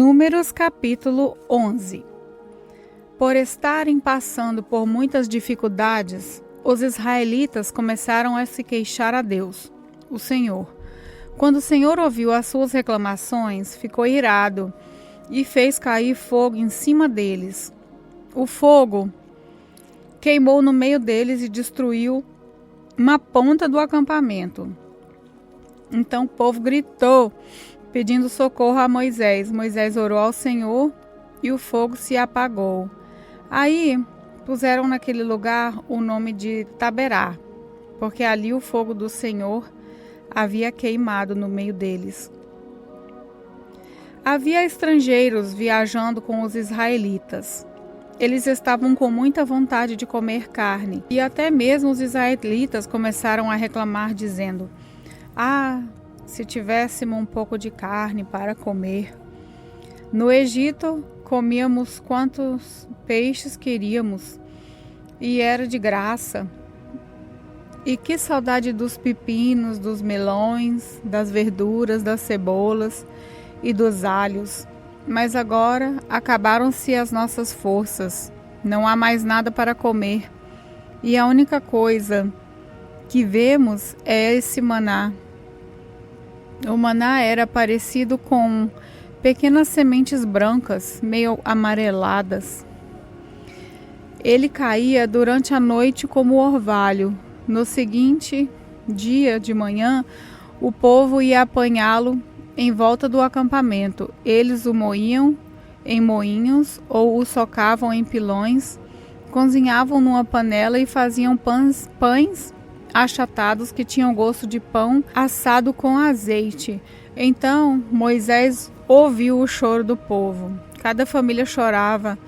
Números capítulo 11. Por estarem passando por muitas dificuldades, os israelitas começaram a se queixar a Deus, o Senhor. Quando o Senhor ouviu as suas reclamações, ficou irado e fez cair fogo em cima deles. O fogo queimou no meio deles e destruiu uma ponta do acampamento. Então o povo gritou, pedindo socorro a Moisés. Moisés orou ao Senhor e o fogo se apagou. Aí puseram naquele lugar o nome de Taberá, porque ali o fogo do Senhor havia queimado no meio deles. Havia estrangeiros viajando com os israelitas. Eles estavam com muita vontade de comer carne, e até mesmo os israelitas começaram a reclamar, dizendo: se tivéssemos um pouco de carne para comer. No Egito, comíamos quantos peixes queríamos, e era de graça. E que saudade dos pepinos, dos melões, das verduras, das cebolas e dos alhos. Mas agora acabaram-se as nossas forças. Não há mais nada para comer. E a única coisa que vemos é esse maná. O maná era parecido com pequenas sementes brancas, meio amareladas. Ele caía durante a noite como orvalho. No seguinte dia de manhã, o povo ia apanhá-lo em volta do acampamento. Eles o moíam em moinhos ou o socavam em pilões, cozinhavam numa panela e faziam pães achatados que tinham gosto de pão assado com azeite. Então Moisés ouviu o choro do povo. Cada família chorava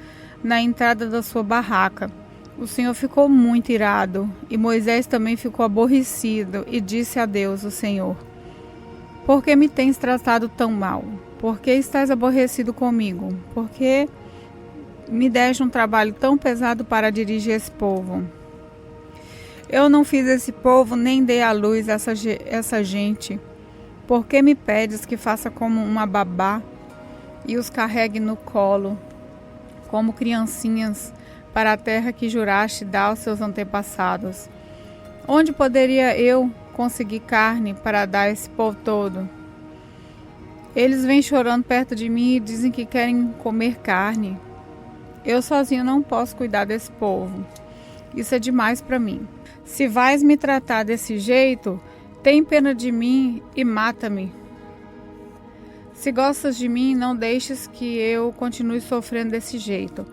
na entrada da sua barraca. O Senhor ficou muito irado e Moisés também ficou aborrecido e disse a Deus, o Senhor: por que me tens tratado tão mal? Por que estás aborrecido comigo? Por que me deste um trabalho tão pesado para dirigir esse povo? Eu não fiz esse povo nem dei à luz essa gente. Por que me pedes que faça como uma babá e os carregue no colo, como criancinhas, para a terra que juraste dar aos seus antepassados? Onde poderia eu conseguir carne para dar a esse povo todo? Eles vêm chorando perto de mim e dizem que querem comer carne. Eu sozinho não posso cuidar desse povo. Isso é demais para mim. Se vais me tratar desse jeito, tem pena de mim e mata-me. Se gostas de mim, não deixes que eu continue sofrendo desse jeito.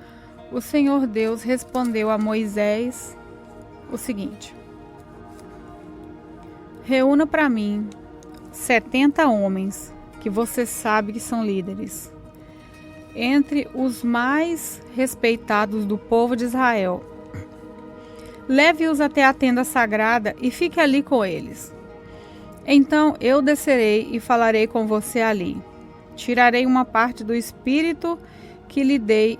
O Senhor Deus respondeu a Moisés o seguinte: reúna para mim 70 homens, que você sabe que são líderes, entre os mais respeitados do povo de Israel. Leve-os até a tenda sagrada e fique ali com eles. Então eu descerei e falarei com você ali. Tirarei uma parte do espírito que lhe dei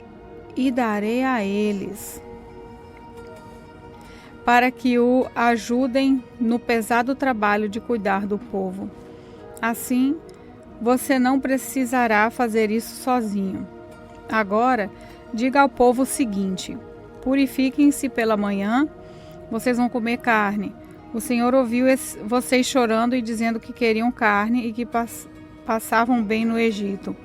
e darei a eles, para que o ajudem no pesado trabalho de cuidar do povo. Assim, você não precisará fazer isso sozinho. Agora, diga ao povo o seguinte: purifiquem-se pela manhã, vocês vão comer carne. O Senhor ouviu vocês chorando e dizendo que queriam carne e que passavam bem no Egito.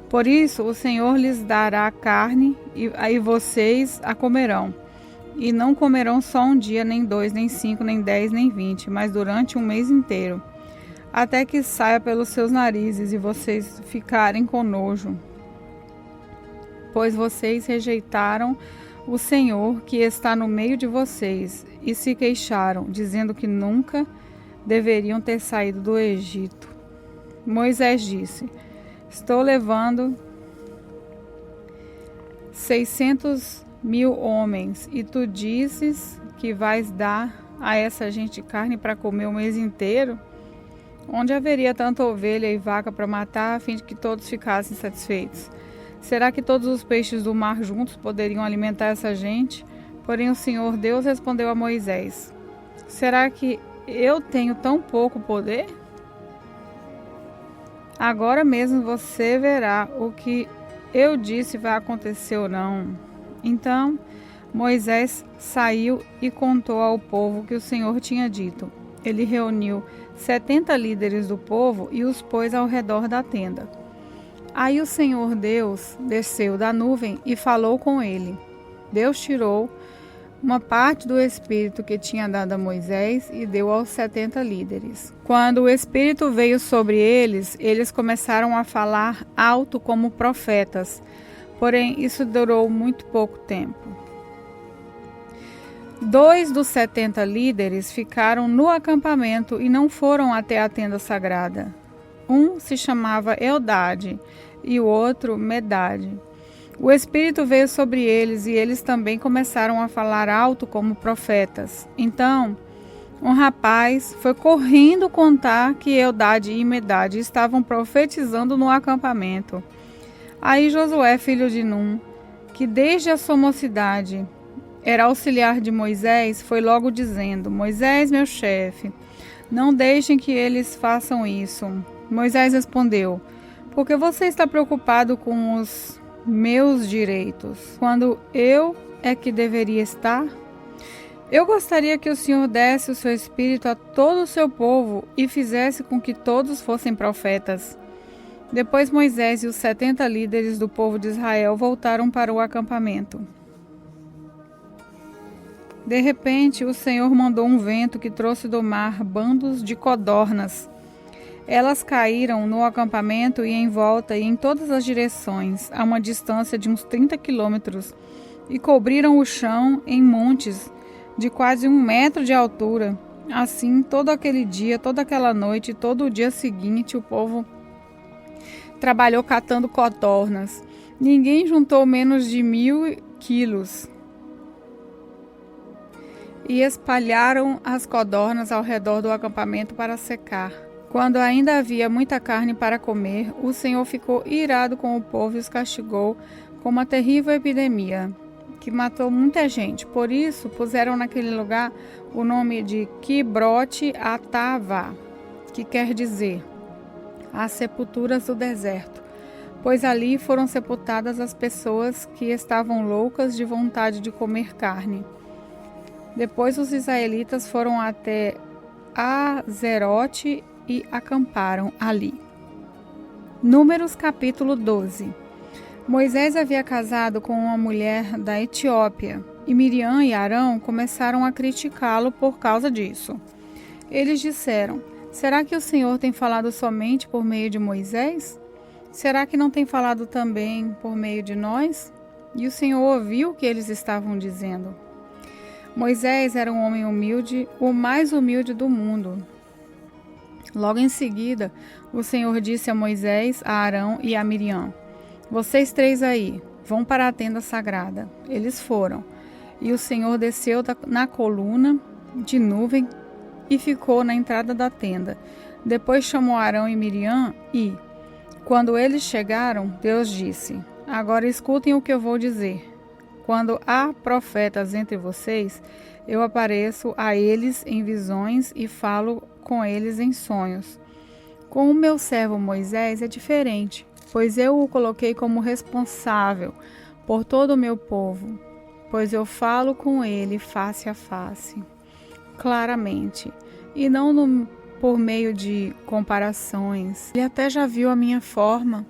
Por isso, o Senhor lhes dará carne e aí vocês a comerão. E não comerão só um dia, nem 2, nem 5, nem 10, nem 20, mas durante um mês inteiro, até que saia pelos seus narizes e vocês ficarem com nojo. Pois vocês rejeitaram o Senhor que está no meio de vocês e se queixaram, dizendo que nunca deveriam ter saído do Egito. Moisés disse: estou levando 600.000 homens, e tu dizes que vais dar a essa gente carne para comer o mês inteiro? Onde haveria tanta ovelha e vaca para matar, a fim de que todos ficassem satisfeitos? Será que todos os peixes do mar juntos poderiam alimentar essa gente? Porém o Senhor Deus respondeu a Moisés: será que eu tenho tão pouco poder? Agora mesmo você verá o que eu disse vai acontecer ou não. Então Moisés saiu e contou ao povo o que o Senhor tinha dito. Ele reuniu 70 líderes do povo e os pôs ao redor da tenda. Aí o Senhor Deus desceu da nuvem e falou com ele. Deus tirou uma parte do Espírito que tinha dado a Moisés e deu aos 70 líderes. Quando o Espírito veio sobre eles, eles começaram a falar alto como profetas. Porém, isso durou muito pouco tempo. 2 dos 70 líderes ficaram no acampamento e não foram até a tenda sagrada. Um se chamava Eldade e o outro Medade. O Espírito veio sobre eles e eles também começaram a falar alto como profetas. Então, um rapaz foi correndo contar que Eldade e Medade estavam profetizando no acampamento. Aí Josué, filho de Num, que desde a sua mocidade era auxiliar de Moisés, foi logo dizendo: Moisés, meu chefe, não deixem que eles façam isso. Moisés respondeu: por que você está preocupado com os meus direitos, quando eu é que deveria estar? Eu gostaria que o Senhor desse o seu espírito a todo o seu povo e fizesse com que todos fossem profetas. Depois Moisés e os 70 líderes do povo de Israel voltaram para o acampamento. De repente, o Senhor mandou um vento que trouxe do mar bandos de codornas. Elas caíram no acampamento e em volta e em todas as direções, a uma distância de uns 30 quilômetros, e cobriram o chão em montes de quase 1 metro de altura. Assim, todo aquele dia, toda aquela noite e todo o dia seguinte, o povo trabalhou catando codornas. Ninguém juntou menos de 1.000 quilos. E espalharam as codornas ao redor do acampamento para secar. Quando ainda havia muita carne para comer, o Senhor ficou irado com o povo e os castigou com uma terrível epidemia, que matou muita gente. Por isso, puseram naquele lugar o nome de Quibrote Atavá, que quer dizer as sepulturas do deserto, pois ali foram sepultadas as pessoas que estavam loucas de vontade de comer carne. Depois os israelitas foram até Azerote e acamparam ali. Números capítulo 12. Moisés havia casado com uma mulher da Etiópia e Miriam e Arão começaram a criticá-lo por causa disso. Eles disseram: será que o Senhor tem falado somente por meio de Moisés? Será que não tem falado também por meio de nós? E o Senhor ouviu o que eles estavam dizendo. Moisés era um homem humilde, o mais humilde do mundo. Logo em seguida, o Senhor disse a Moisés, a Arão e a Miriam: vocês 3 aí, vão para a tenda sagrada. Eles foram. E o Senhor desceu na coluna de nuvem e ficou na entrada da tenda. Depois chamou Arão e Miriam e, quando eles chegaram, Deus disse: agora escutem o que eu vou dizer. Quando há profetas entre vocês, eu apareço a eles em visões e falo com eles em sonhos. Com o meu servo Moisés é diferente, pois eu o coloquei como responsável por todo o meu povo, pois eu falo com ele face a face, claramente, e não por meio de comparações. Ele até já viu a minha forma.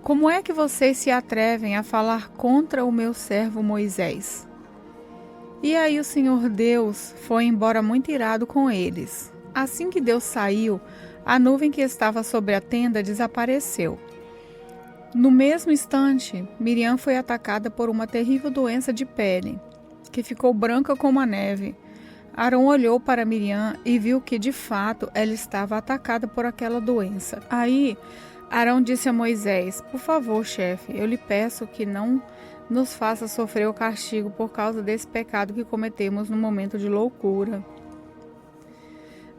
Como é que vocês se atrevem a falar contra o meu servo Moisés? E aí o Senhor Deus foi embora muito irado com eles. Assim que Deus saiu, a nuvem que estava sobre a tenda desapareceu. No mesmo instante, Miriam foi atacada por uma terrível doença de pele, que ficou branca como a neve. Arão olhou para Miriam e viu que, de fato, ela estava atacada por aquela doença. Aí, Arão disse a Moisés: por favor, chefe, eu lhe peço que não nos faça sofrer o castigo por causa desse pecado que cometemos no momento de loucura.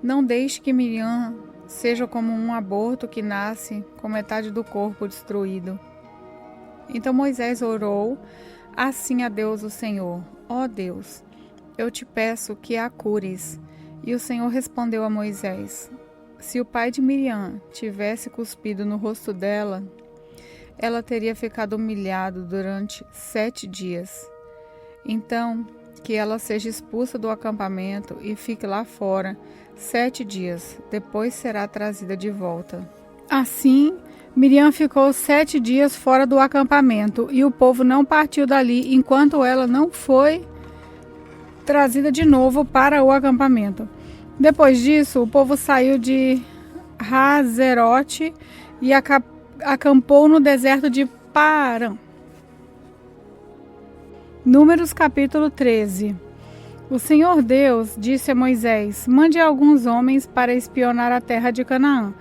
Não deixe que Miriam seja como um aborto que nasce com metade do corpo destruído. Então Moisés orou assim a Deus o Senhor: ó Deus, eu te peço que a cures. E o Senhor respondeu a Moisés: Se o pai de Miriam tivesse cuspido no rosto dela, ela teria ficado humilhada durante 7 dias. Então, que ela seja expulsa do acampamento e fique lá fora 7 dias, depois será trazida de volta. Assim, Miriam ficou 7 dias fora do acampamento e o povo não partiu dali enquanto ela não foi trazida de novo para o acampamento. Depois disso, o povo saiu de Hazerote e acampou no deserto de Parã. Números capítulo 13. O Senhor Deus disse a Moisés: mande alguns homens para espionar a terra de Canaã,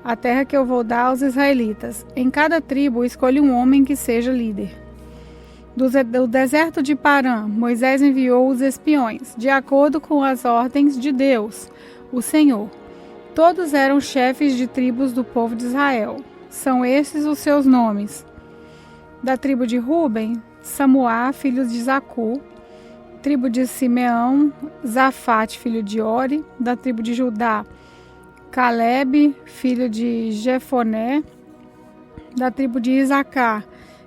a terra que eu vou dar aos israelitas. Em cada tribo escolha um homem que seja líder. Do deserto de Parã, Moisés enviou os espiões, de acordo com as ordens de Deus, o Senhor. Todos eram chefes de tribos do povo de Israel. São esses os seus nomes. Da tribo de Ruben, Samuá, filho de Zacu. Tribo de Simeão, Zafate, filho de Ori. Da tribo de Judá, Calebe, filho de Jefoné. Da tribo de Isacar,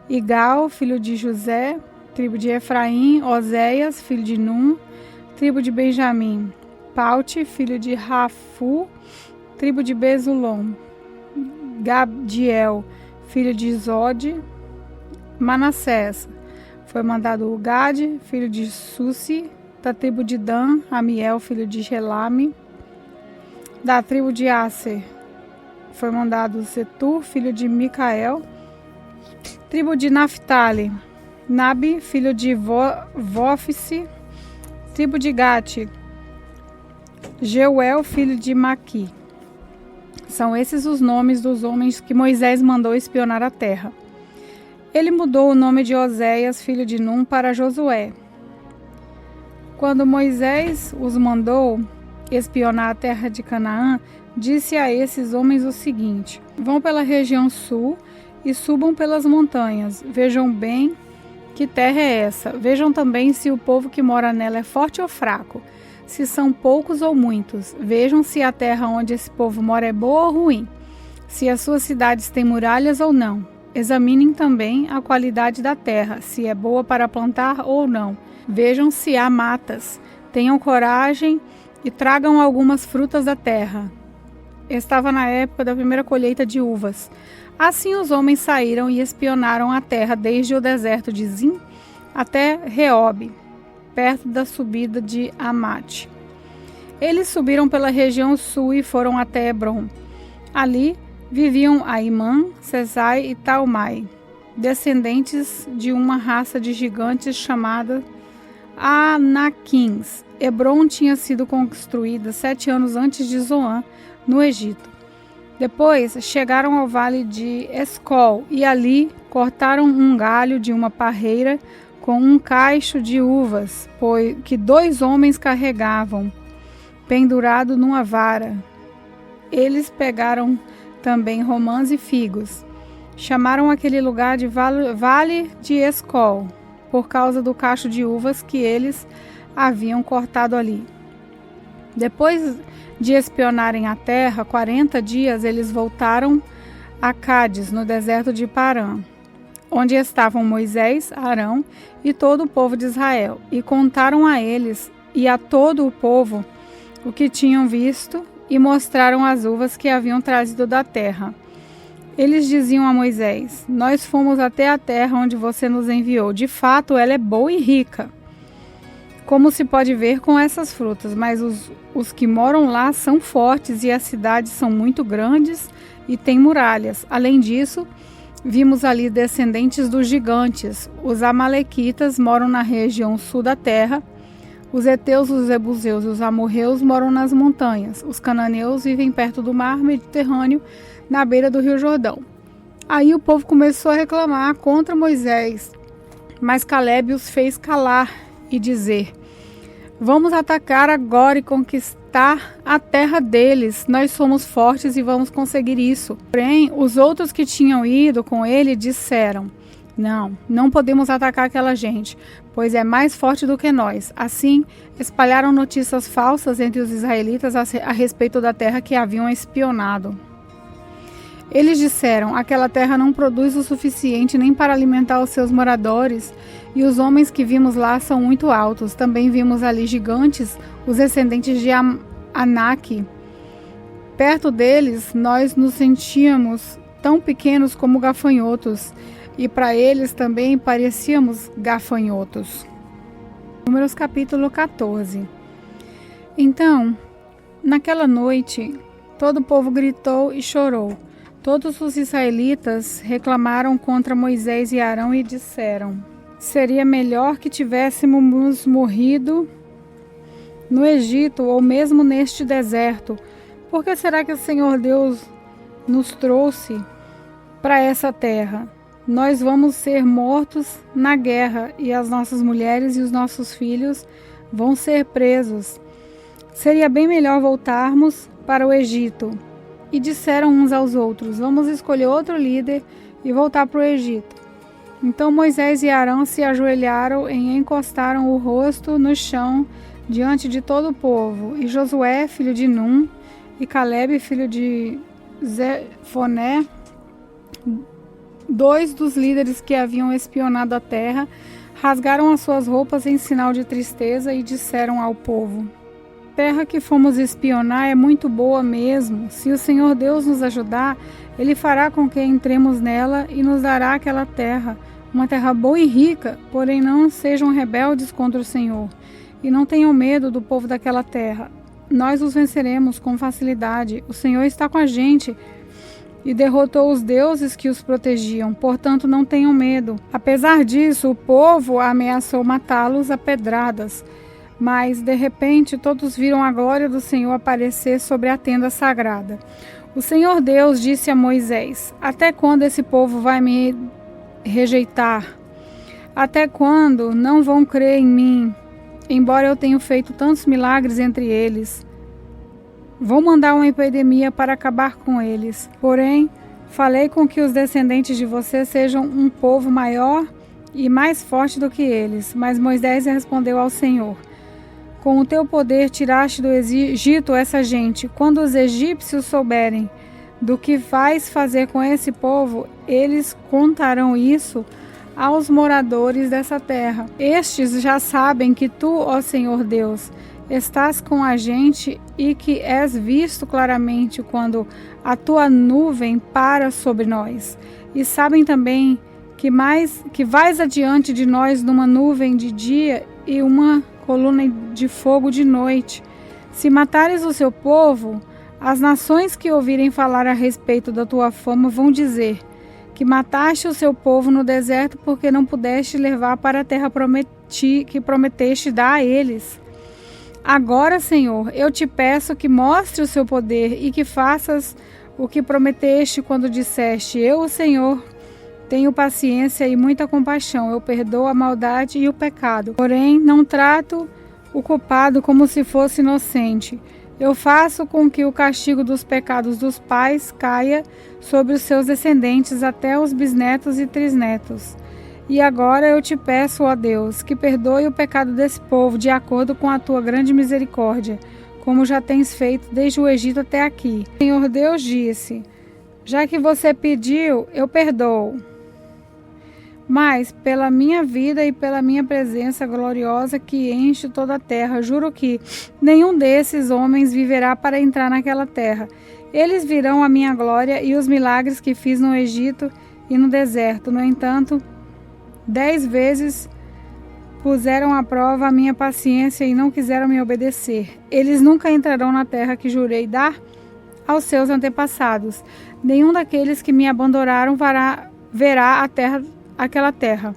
Igal, filho de José. Tribo de Efraim, Oséias, filho de Num. Tribo de Benjamim, Paute, filho de Rafu. Tribo de Bezulom, Gabdiel, filho de Zode. Manassés, foi mandado Gade, filho de Susi. Da tribo de Dan, Amiel, filho de Gelame. Da tribo de Aser, foi mandado Setur, filho de Micael. Tribo de Naphtali, Nabi, filho de Vófice. Tribo de Gate, Jeuel, filho de Maqui. São esses os nomes dos homens que Moisés mandou espionar a terra. Ele mudou o nome de Oséias, filho de Num, para Josué. Quando Moisés os mandou espionar a terra de Canaã, disse a esses homens o seguinte: vão pela região sul e subam pelas montanhas. Vejam bem que terra é essa. Vejam também se o povo que mora nela é forte ou fraco, se são poucos ou muitos. Vejam se a terra onde esse povo mora é boa ou ruim, se as suas cidades têm muralhas ou não. Examinem também a qualidade da terra, se é boa para plantar ou não. Vejam se há matas. Tenham coragem e tragam algumas frutas da terra. Estava na época da primeira colheita de uvas. Assim os homens saíram e espionaram a terra desde o deserto de Zim até Reob, perto da subida de Amate. Eles subiram pela região sul e foram até Hebron. Ali viviam Aimã, Sesai e Talmai, descendentes de uma raça de gigantes chamada Anaquins. Hebron tinha sido construída 7 anos antes de Zoan, no Egito. Depois chegaram ao vale de Escol e ali cortaram um galho de uma parreira com um cacho de uvas, que 2 homens carregavam, pendurado numa vara. Eles pegaram também romãs e figos. Chamaram aquele lugar de Vale de Escol, por causa do cacho de uvas que eles haviam cortado ali. Depois de espionarem a terra 40 dias, eles voltaram a Cádiz, no deserto de Parã, onde estavam Moisés, Arão e todo o povo de Israel, e contaram a eles e a todo o povo o que tinham visto e mostraram as uvas que haviam trazido da terra. Eles diziam a Moisés: nós fomos até a terra onde você nos enviou. De fato, ela é boa e rica, como se pode ver com essas frutas, mas os que moram lá são fortes e as cidades são muito grandes e têm muralhas. Além disso, vimos ali descendentes dos gigantes. Os amalequitas moram na região sul da terra. Os heteus, os jebuseus e os amorreus moram nas montanhas. Os cananeus vivem perto do mar Mediterrâneo, na beira do rio Jordão. Aí o povo começou a reclamar contra Moisés, mas Calebe os fez calar e dizer: vamos atacar agora e conquistar a terra deles. Nós somos fortes e vamos conseguir isso. Porém, os outros que tinham ido com ele disseram: Não podemos atacar aquela gente, pois é mais forte do que nós. Assim, espalharam notícias falsas entre os israelitas a respeito da terra que haviam espionado. Eles disseram: aquela terra não produz o suficiente nem para alimentar os seus moradores, e os homens que vimos lá são muito altos. Também vimos ali gigantes, os descendentes de Anak. Perto deles, nós nos sentíamos tão pequenos como gafanhotos, e para eles também parecíamos gafanhotos. Números capítulo 14. Então, naquela noite, todo o povo gritou e chorou. Todos os israelitas reclamaram contra Moisés e Arão e disseram: seria melhor que tivéssemos morrido no Egito ou mesmo neste deserto. Por que será que o Senhor Deus nos trouxe para essa terra? Nós vamos ser mortos na guerra e as nossas mulheres e os nossos filhos vão ser presos. Seria bem melhor voltarmos para o Egito. E disseram uns aos outros: vamos escolher outro líder e voltar para o Egito. Então Moisés e Arão se ajoelharam e encostaram o rosto no chão diante de todo o povo. E Josué, filho de Num, e Calebe, filho de Jefoné, 2 dos líderes que haviam espionado a terra, rasgaram as suas roupas em sinal de tristeza e disseram ao povo: a terra que fomos espionar é muito boa mesmo. Se o Senhor Deus nos ajudar, Ele fará com que entremos nela e nos dará aquela terra, uma terra boa e rica. Porém não sejam rebeldes contra o Senhor e não tenham medo do povo daquela terra. Nós os venceremos com facilidade. O Senhor está com a gente e derrotou os deuses que os protegiam, portanto não tenham medo. Apesar disso, o povo ameaçou matá-los a pedradas, mas de repente todos viram a glória do Senhor aparecer sobre a tenda sagrada. O Senhor Deus disse a Moisés: até quando esse povo vai me rejeitar? Até quando não vão crer em mim, embora eu tenha feito tantos milagres entre eles? Vou mandar uma epidemia para acabar com eles. Porém, falei com que os descendentes de você sejam um povo maior e mais forte do que eles. Mas Moisés respondeu ao Senhor: com o teu poder tiraste do Egito essa gente. Quando os egípcios souberem do que vais fazer com esse povo, eles contarão isso aos moradores dessa terra. Estes já sabem que tu, ó Senhor Deus, estás com a gente e que és visto claramente quando a tua nuvem para sobre nós. E sabem também que vais adiante de nós numa nuvem de dia e uma coluna de fogo de noite. Se matares o seu povo, as nações que ouvirem falar a respeito da tua fama vão dizer que mataste o seu povo no deserto porque não pudeste levar para a terra que prometeste dar a eles. Agora, Senhor, eu te peço que mostre o seu poder e que faças o que prometeste quando disseste: eu, o Senhor, tenho paciência e muita compaixão, eu perdoo a maldade e o pecado. Porém, não trato o culpado como se fosse inocente. Eu faço com que o castigo dos pecados dos pais caia sobre os seus descendentes até os bisnetos e trisnetos. E agora eu te peço, ó Deus, que perdoe o pecado desse povo de acordo com a tua grande misericórdia, como já tens feito desde o Egito até aqui. O Senhor Deus disse: já que você pediu, eu perdoo. Mas, pela minha vida e pela minha presença gloriosa que enche toda a terra, juro que nenhum desses homens viverá para entrar naquela terra. Eles virão a minha glória e os milagres que fiz no Egito e no deserto. No entanto, 10 vezes puseram à prova a minha paciência e não quiseram me obedecer. Eles nunca entrarão na terra que jurei dar aos seus antepassados. Nenhum daqueles que me abandonaram verá aquela terra.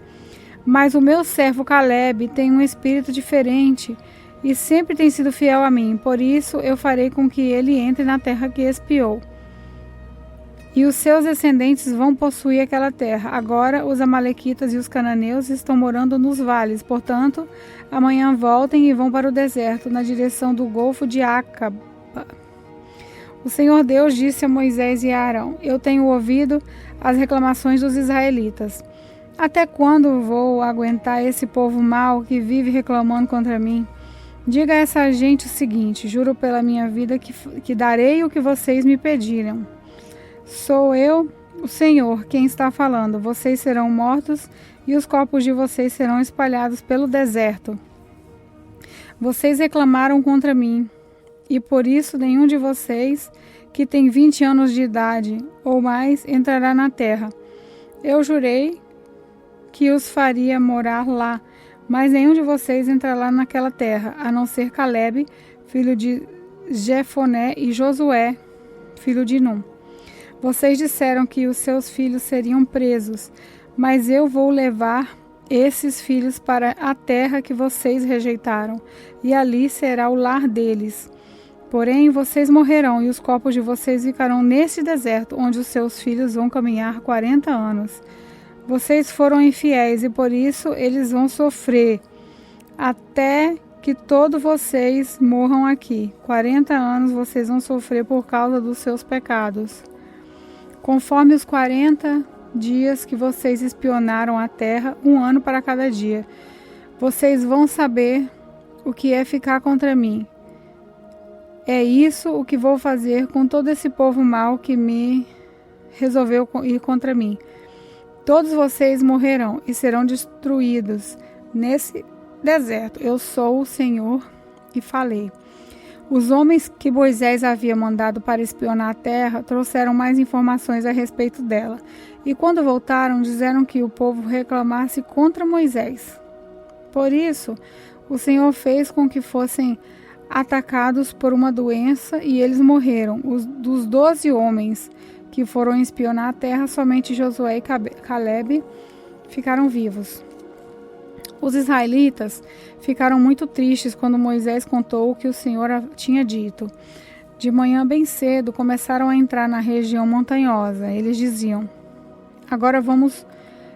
Mas o meu servo Calebe tem um espírito diferente e sempre tem sido fiel a mim. Por isso eu farei com que ele entre na terra que espiou. E os seus descendentes vão possuir aquela terra. Agora os amalequitas e os cananeus estão morando nos vales. Portanto, amanhã voltem e vão para o deserto, na direção do Golfo de Acaba. O Senhor Deus disse a Moisés e a Arão: eu tenho ouvido as reclamações dos israelitas. Até quando vou aguentar esse povo mau que vive reclamando contra mim? Diga a essa gente o seguinte: juro pela minha vida que darei o que vocês me pediram. Sou eu, o Senhor, quem está falando. Vocês serão mortos e os corpos de vocês serão espalhados pelo deserto. Vocês reclamaram contra mim, e por isso nenhum de vocês que tem 20 anos de idade ou mais entrará na terra. Eu jurei que os faria morar lá, mas nenhum de vocês entrará naquela terra, a não ser Caleb, filho de Jefoné, e Josué, filho de Num. Vocês disseram que os seus filhos seriam presos, mas eu vou levar esses filhos para a terra que vocês rejeitaram, e ali será o lar deles. Porém, vocês morrerão, e os corpos de vocês ficarão neste deserto, onde os seus filhos vão caminhar 40 anos. Vocês foram infiéis, e por isso eles vão sofrer, até que todos vocês morram aqui. 40 anos vocês vão sofrer por causa dos seus pecados. Conforme os 40 dias que vocês espionaram a terra, 1 ano para cada dia. Vocês vão saber o que é ficar contra mim. É isso o que vou fazer com todo esse povo mau que me resolveu ir contra mim. Todos vocês morrerão e serão destruídos nesse deserto. Eu sou o Senhor e falei. Os homens que Moisés havia mandado para espionar a terra trouxeram mais informações a respeito dela. E quando voltaram, disseram que o povo reclamasse contra Moisés. Por isso, o Senhor fez com que fossem atacados por uma doença e eles morreram. Dos 12 homens que foram espionar a terra, somente Josué e Caleb ficaram vivos. Os israelitas ficaram muito tristes quando Moisés contou o que o Senhor tinha dito. De manhã bem cedo começaram a entrar na região montanhosa. Eles diziam: agora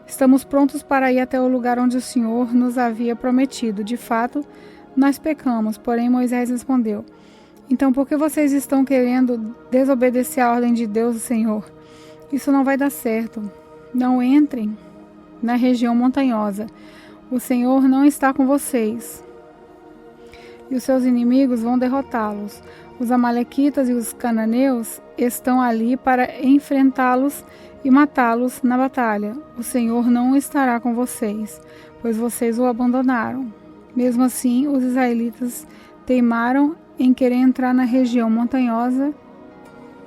estamos prontos para ir até o lugar onde o Senhor nos havia prometido. De fato, nós pecamos. Porém, Moisés respondeu: então, por que vocês estão querendo desobedecer a ordem de Deus, o Senhor? Isso não vai dar certo. Não entrem na região montanhosa. O Senhor não está com vocês. E os seus inimigos vão derrotá-los. Os amalequitas e os cananeus estão ali para enfrentá-los e matá-los na batalha. O Senhor não estará com vocês, pois vocês o abandonaram. Mesmo assim, os israelitas teimaram em querer entrar na região montanhosa,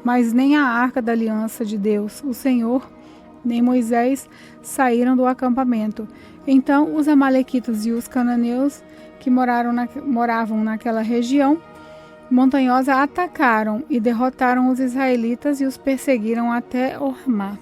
mas nem a arca da aliança de Deus, o Senhor, nem Moisés saíram do acampamento. Então os amalequitas e os cananeus que moravam naquela região montanhosa atacaram e derrotaram os israelitas e os perseguiram até Hormá.